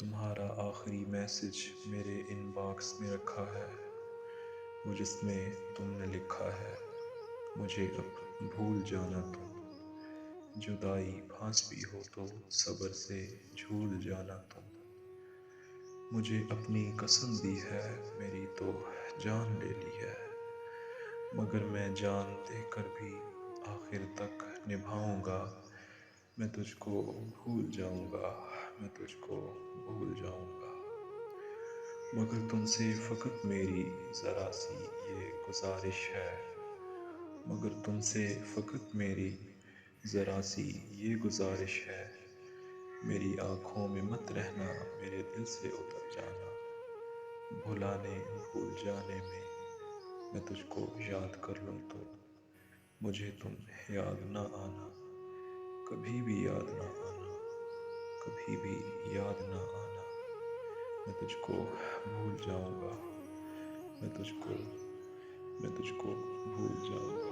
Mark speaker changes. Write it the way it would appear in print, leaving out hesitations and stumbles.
Speaker 1: تمہارا آخری میسج میرے ان باکس میں رکھا ہے، وہ جس میں تم نے لکھا ہے مجھے اب بھول جانا تم، جدائی پھانس بھی ہو تو صبر سے جھول جانا تم۔ مجھے اپنی قسم دی ہے میری تو جان لے لی ہے، مگر میں جان دے کر بھی آخر تک نبھاؤں گا۔ میں تجھ کو بھول جاؤں گا، میں تجھ کو بھول جاؤں گا، مگر تم سے فقط میری ذرا سی یہ گزارش ہے، مگر تم سے فقط میری ذرا سی یہ گزارش ہے، میری آنکھوں میں مت رہنا، میرے دل سے اتر جانا، بھلانے بھول جانے میں تجھ کو یاد کر لوں تو مجھے تم یاد نہ آنا، کبھی بھی یاد نہ آنا، کبھی بھی یاد نہ آنا۔ میں تجھ کو بھول جاؤں گا، میں تجھ کو بھول جاؤں گا۔